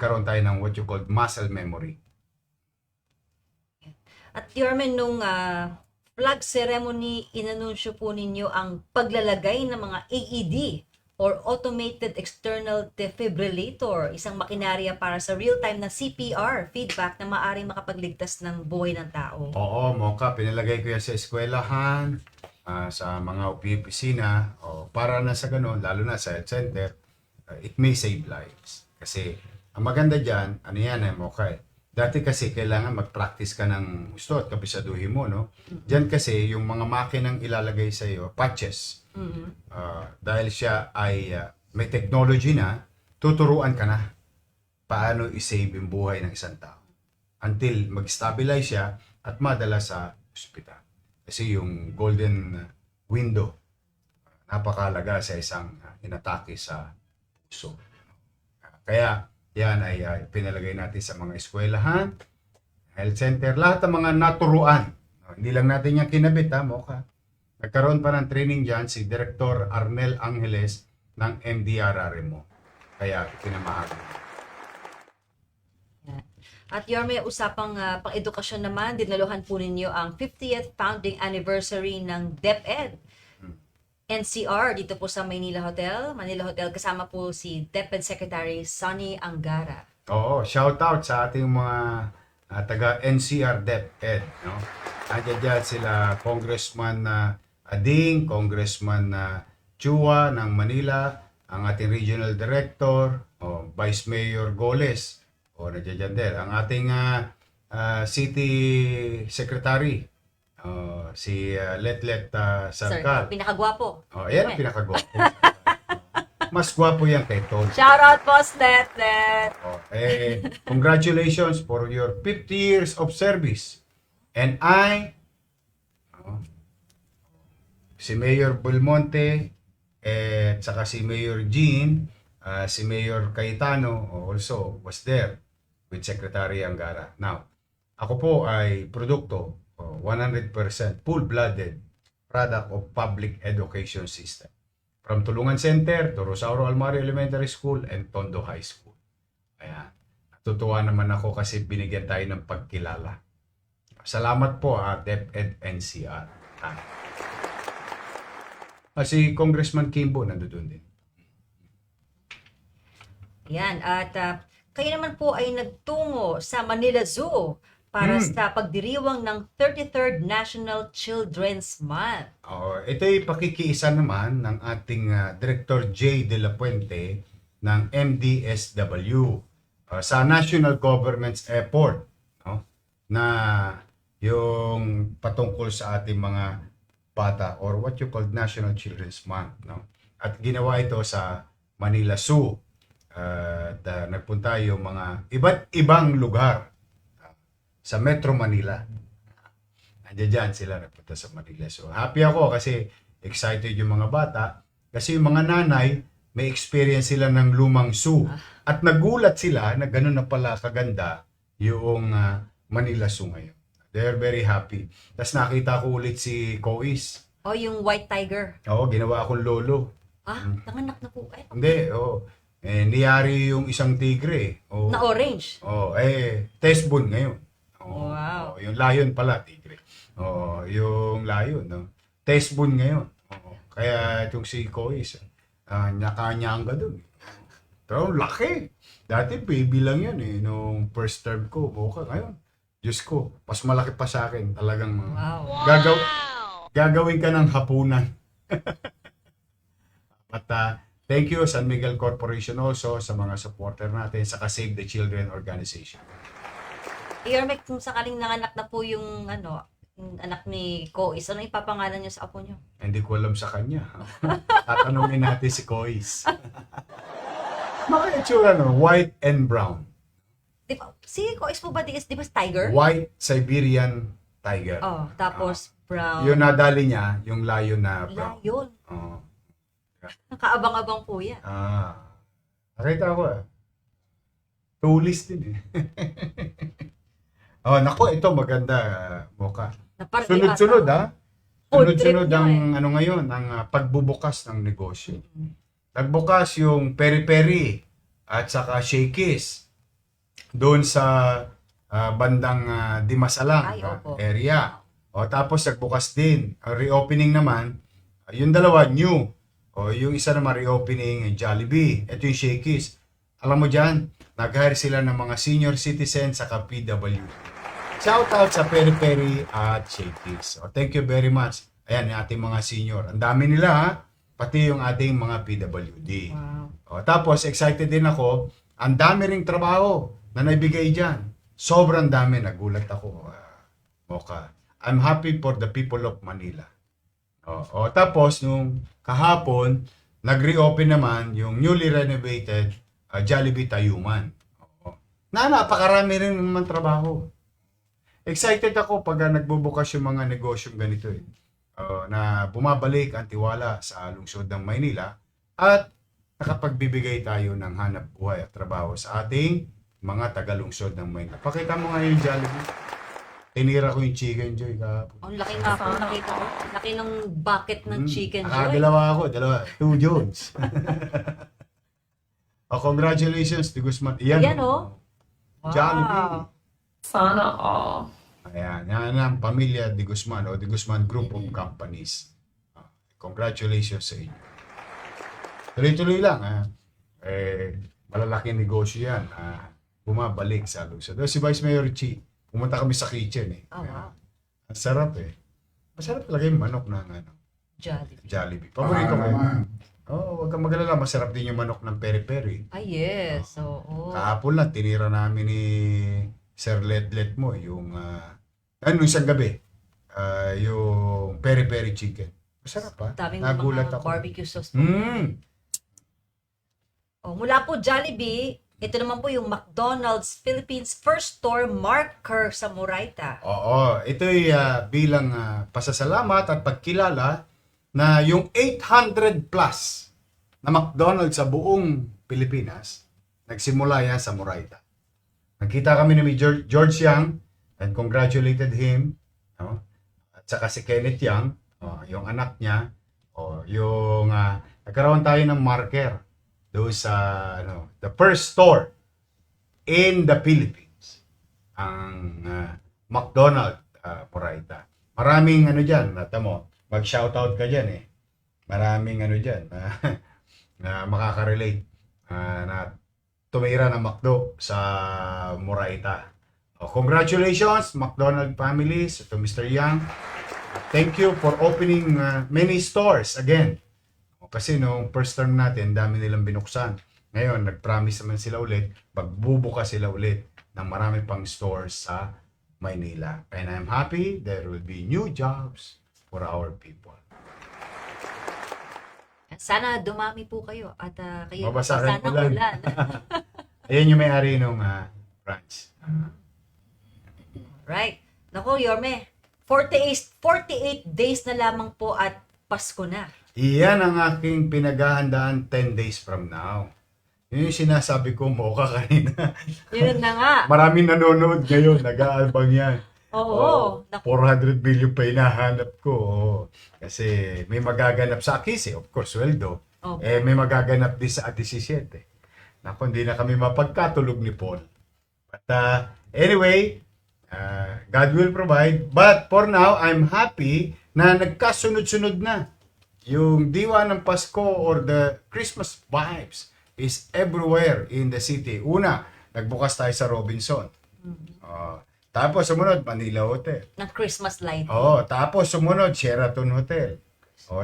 magkaroon tayo ng what you call muscle memory. At Yorme, nung flag ceremony, inanunsyo po ninyo ang paglalagay ng mga AED or Automated External Defibrillator, isang makinarya para sa real-time na CPR feedback na maaaring makapagligtas ng buhay ng tao. Oo, Mocha, pinalagay ko yan sa eskwelahan, sa mga opisina, para na sa ganun, lalo na sa health center, it may save lives. Kasi, ang maganda dyan, ano yan Mocha Dati kasi kailangan mag-practice ka ng gusto at kapisaduhin mo, no? Diyan kasi yung mga makinang ilalagay sa iyo, patches. Dahil siya ay may technology na, tuturuan ka na paano i-save yung buhay ng isang tao. Until mag-stabilize siya at madala sa ospital. Kasi yung golden window, napakalaga sa isang inatake sa puso. Kaya, yan ay pinalagay natin sa mga eskwelahan, health center, lahat ng mga naturuan. Hindi lang natin yan kinabit, Mocha. Nagkaroon pa ng training dyan si Director Arnel Angeles ng MDRRMO. Kaya pinamahagi. At Yorme, usapang pang-edukasyon naman, dinaluhan po ninyo ang 50th founding anniversary ng DepEd. NCR dito po sa Manila Hotel, kasama po si DepEd Secretary Sonny Angara. Oo, shout out sa ating mga taga NCR DepEd, no? Nandiyan dyan sila Congressman Ading, Congressman Chua ng Manila, ang ating Regional Director, Vice Mayor Goles, nandiyan dyan din. Ang ating City Secretary, si Letlet Sarkal. Sir, pinakagwapo. Ayan ang pinakagwapo. Mas gwapo yan kay Ton. Shout out po, Letlet! Congratulations for your 50 years of service. And si Mayor Belmonte, at saka si Mayor Jean, si Mayor Cayetano also was there with Secretary Angara. Now, ako po ay produkto 100% full-blooded product of public education system. From Tulungan Center to Rosario Almari Elementary School and Tondo High School. Ayan. Natutuwa naman ako kasi binigyan tayo ng pagkilala. Salamat po DepEd NCR. Si Congressman Kimbo nandoon din. Yan. At kayo naman po ay nagtungo sa Manila Zoo para sa pagdiriwang ng 33rd National Children's Month. Ito ay pakikiisa naman ng ating Director J. De La Puente ng MDSW sa national government's effort, no? Na yung patungkol sa ating mga bata or what you call National Children's Month, no? At ginawa ito sa Manila Zoo. At nagpunta yung mga iba't ibang lugar sa Metro Manila. Nandiyan sila nagpunta sa Manila. So happy ako kasi excited yung mga bata kasi yung mga nanay may experience sila ng lumang zoo at nagulat sila na gano'n na pala kaganda yung Manila Zoo ngayon. They're very happy. Tapos nakita ko ulit si Kois. Yung White Tiger. Ginawa akong lolo. Nanganak na po. Hindi, niyari yung isang tigre. Na orange. Test bone ngayon. Wow. Yung lion pala, tigre. Yung lion, no? Test bone ngayon. Kaya itong si Kois, nyaka-nyanga dun. Pero laki. Dati baby lang yan nung first term ko. Buka ngayon. Diyos ko, mas malaki pa sa akin. Talagang gagawin ka ng hapunan. At thank you San Miguel Corporation also sa mga supporter natin sa Save the Children Organization. Yorme, kung sakaling nanganak na po yung anak ni Kois, ano ipapangalan niyo sa apo niyo? Hindi ko alam sa kanya. Tatanungin natin si Kois. Makaitsura white and brown. Diba, si Kois po ba di ba tiger? White Siberian tiger. Tapos brown. Yung nadali niya, yung lion na brown. Lion. Nakaabang-abang po yan. Nakita ko Tulis din Naku, ito maganda, Mocha. Sunod-sunod Sunod-sunod ang ngayon, ang pagbubukas ng negosyo. Nagbukas yung peri-peri at saka Shakey's doon sa bandang Dimasalang Ay, opo. area. O tapos nagbukas din. Reopening naman, yung dalawa new. O yung isa naman reopening Jollibee. Ito yung Shakey's. Alam mo dyan, nag-hire sila ng mga senior citizens sa PWD. Shout out sa Peri Peri at Shakey's. O thank you very much. Ayan, yung ating mga senior. Ang dami nila ha. Pati yung ating mga PWD. Wow. O, tapos, excited din ako. Ang dami ring trabaho na naibigay dyan. Sobrang dami. Nagulat ako. Mocha. I'm happy for the people of Manila. Tapos, nung kahapon, nag-reopen naman yung newly renovated Jollibee Tayuman. Napakarami rin naman trabaho. Excited ako pag nagbubukas yung mga negosyong ganito na bumabalik ang tiwala sa lungsod ng Maynila at nakapagbibigay tayo ng hanap buhay at trabaho sa ating mga taga-lungsod ng Maynila. Pakita mo nga yung Jollibee. Tinira ko yung Chicken Joy kahapon. Ang laki nga po, nakita ko. Laki ng bucket ng Chicken Joy. Dalawa. 2 Jones. Congratulations, Di Guzman. Ayan, oh. Jollibee. Sana all. Ayan, yan ang pamilya Di Guzman o Di Guzman Group of Companies. Congratulations sa inyo. Tuloy-tuloy lang. Malalaking negosyo yan. Bumabalik sa lungsod. Si Vice Mayor Chi, pumunta kami sa kitchen Oh, wow. Ang sarap Masarap talaga yung manok ng Jollibee. Jollibee. Paborito ko yun. Huwag kang magalala. Masarap din yung manok ng peri-peri. Ay, yes. Oo. Kahapon lang, tinira namin ni Sir Letlet mo yung nung isang gabi, yung peri-peri chicken. Masarap ha? Daming Nagulat mga ako. barbecue sauce po. Mula po Jollibee, ito naman po yung McDonald's Philippines first store marker sa Moraita. Oo, ito'y bilang pasasalamat at pagkilala na yung 800 plus na McDonald's sa buong Pilipinas, nagsimula yan sa Moraita. Nagkita kami ni George Yang and congratulated him. No? At saka si Kenneth Yang, yung anak niya, nagkaroon tayo ng marker doon sa the first store in the Philippines, ang McDonald's Moraita. Maraming dyan, mag-shoutout ka dyan Maraming dyan na makaka-relate na tumira ng McDo sa Moraita. Congratulations, McDonald's families, to Mr. Yang. Thank you for opening many stores again. Kasi nung first term natin, dami nilang binuksan. Ngayon, nag-promise naman sila ulit, magbubukas sila ulit ng marami pang stores sa Maynila. And I'm happy there will be new jobs for our people. Sana dumami po kayo at kayo Mabasahan sana ulan. ulan. Ayan yung may-ari nung branch. Right. Naku, Yorme, 48 days na lamang po at Pasko na. Iyan ang aking pinaghahandaan 10 days from now. Yun yung sinasabi ko Mocha kanina. Yun na nga. Maraming nanonood ngayon, nag-aalbang yan. Oo. Naku, 400 billion pa hinahanap ko. Kasi may magaganap sa Akis of course, sweldo. Opo. May magaganap din sa 17. Naku, hindi na kami mapagkatulog ni Paul. But anyway, God will provide. But for now, I'm happy na nagkasunod-sunod na. Yung diwa ng Pasko or the Christmas vibes is everywhere in the city. Una, nagbukas tayo sa Robinson. Tapos sumunod, Manila Hotel. ng Christmas light. Tapos sumunod, Sheraton Hotel.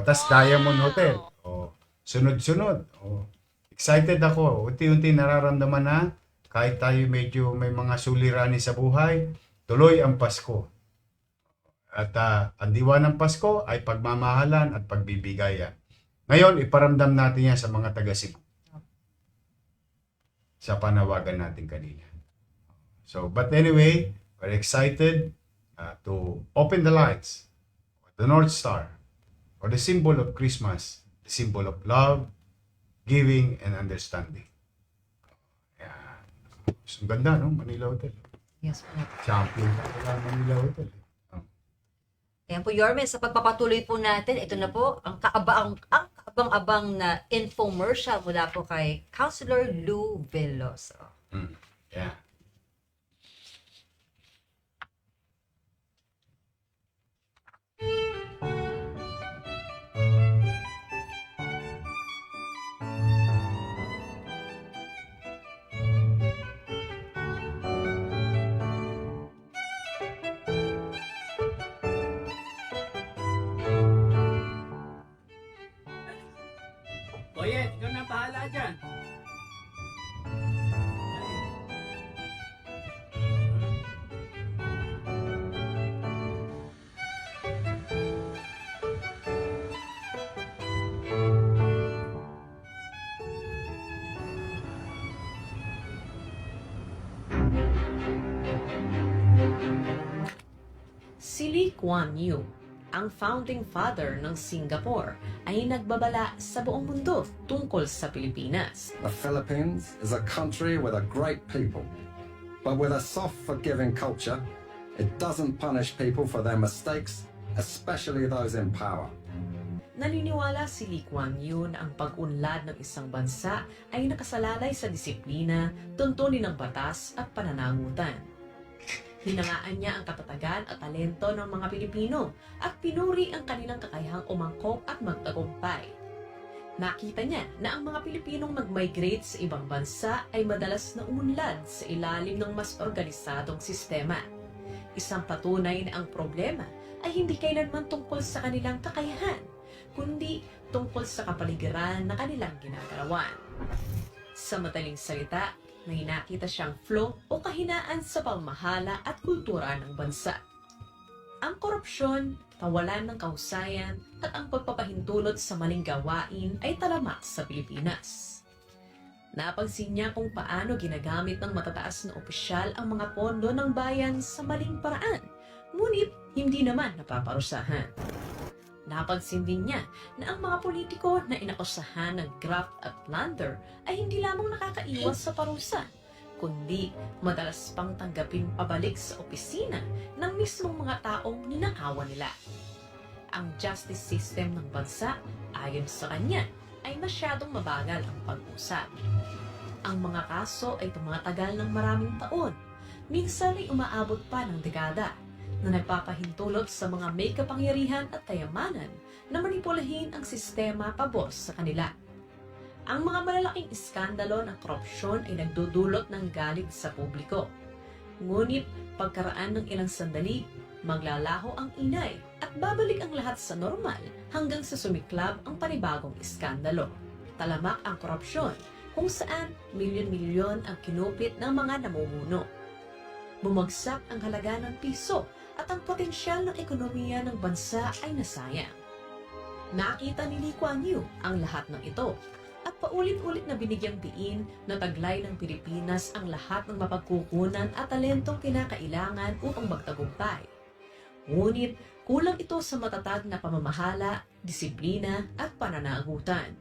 Tas Diamond Hotel. Sunod-sunod. Excited ako. Unti-unti nararamdaman na kahit tayo medyo may mga suliranin sa buhay, tuloy ang Pasko. At ang diwa ng Pasko ay pagmamahalan at pagbibigayan. Ngayon, iparamdam natin yan sa mga taga-Cebu. Sa panawagan natin kanina. So, but anyway, we're excited to open the lights, the North Star, or the symbol of Christmas, the symbol of love, giving, and understanding. Yan. Ang ganda, no? Manila Hotel. Yes po. Champion talaga ang Manila Hotel. Ayan po, Yorme, sa pagpapatuloy po natin, ito na po ang kaabang-abang na infomercial mula po kay Councilor Lou Veloso. Yeah. ka dyan. Si Lee Kuan Yew, ang founding father ng Singapore, ay nagbabala sa buong mundo tungkol sa Pilipinas. The Philippines is a country with a great people, but with a soft, forgiving culture. It doesn't punish people for their mistakes, especially those in power. Naniniwala si Lee Kuan Yew na ang pag-unlad ng isang bansa ay nakasalalay sa disiplina, tuntunin ng batas at pananagutan. Hinangaan niya ang katatagan at talento ng mga Pilipino at pinuri ang kanilang kakayahang umangkop at magtagumpay. Nakita niya na ang mga Pilipinong mag-migrate sa ibang bansa ay madalas na umunlad sa ilalim ng mas organisadong sistema. Isang patunay na ang problema ay hindi kailanman tungkol sa kanilang kakayahan, kundi tungkol sa kapaligiran na kanilang ginagalawan. Sa madaling salita, may nakita siyang flaw o kahinaan sa pamamahala at kultura ng bansa. Ang korupsyon, kawalan ng kahusayan at ang pagpapahintulot sa maling gawain ay talamak sa Pilipinas. Napansin niya kung paano ginagamit ng matataas na opisyal ang mga pondo ng bayan sa maling paraan, ngunit hindi naman napaparusahan. Napansin din niya na ang mga politiko na inakusahan ng graft at plunder ay hindi lamang nakakaiwas sa parusa, kundi madalas pang tanggapin pabalik sa opisina ng mismong mga taong ninakawan nila. Ang justice system ng bansa, ayon sa kanya, ay masyadong mabagal ang pag-usap. Ang mga kaso ay tumatagal ng maraming taon, minsan ay umaabot pa ng dekada, na nagpapahintulot sa mga may kapangyarihan at kayamanan na manipulahin ang sistema pabor sa kanila. Ang mga malalaking iskandalo ng korupsyon ay nagdudulot ng galit sa publiko. Ngunit pagkaraan ng ilang sandali, maglalaho ang inay at babalik ang lahat sa normal hanggang sa sumiklab ang panibagong iskandalo. Talamak ang korupsyon kung saan milyon-milyon ang kinupit ng mga namumuno. Bumagsak ang halaga ng piso at ang potensyal ng ekonomiya ng bansa ay nasayang. Nakita ni Lee Kuan Yew ang lahat ng ito at paulit-ulit na binigyang diin na taglay ng Pilipinas ang lahat ng mapagkukunan at talentong kinakailangan upang magtagumpay. Ngunit kulang ito sa matatag na pamamahala, disiplina at pananagutan.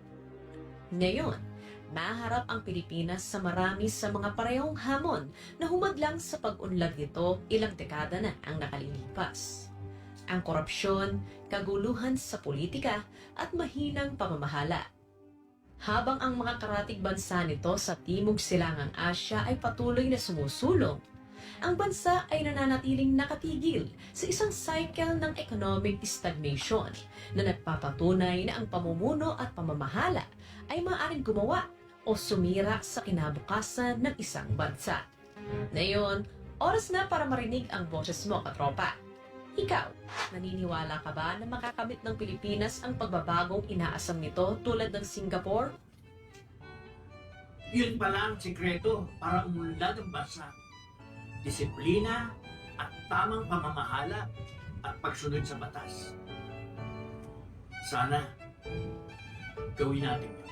Ngayon, maharap ang Pilipinas sa marami sa mga parehong hamon na humadlang sa pag-unlad nito ilang dekada na ang nakalilipas. Ang korupsyon, kaguluhan sa politika at mahinang pamamahala. Habang ang mga karatig bansa nito sa Timog Silangang Asya ay patuloy na sumusulong, ang bansa ay nananatiling nakatigil sa isang cycle ng economic stagnation na nagpapatunay na ang pamumuno at pamamahala ay maaaring gumawa o sumira sa kinabukasan ng isang bansa. Ngayon, oras na para marinig ang boses mo, katropa. Ikaw, naniniwala ka ba na makakamit ng Pilipinas ang pagbabagong inaasam nito tulad ng Singapore? Yun pala ang sikreto para umunlad ang bansa. Disiplina at tamang pamamahala at pagsunod sa batas. Sana gawin natin yun.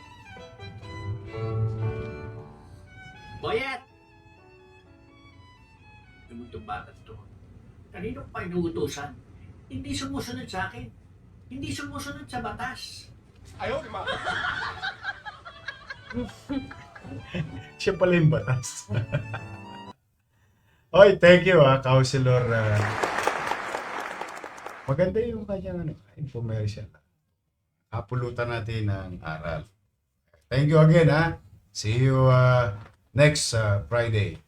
Boyet! Itong bata to. Kanino pa inuutosan? Hindi sumusunod sa akin. Hindi sumusunod sa batas. Siya pala yung batas. Oy, thank you Councilor. Maganda yung kanyang infomercial. Kapulutan natin ng aral. Thank you again See you next Friday.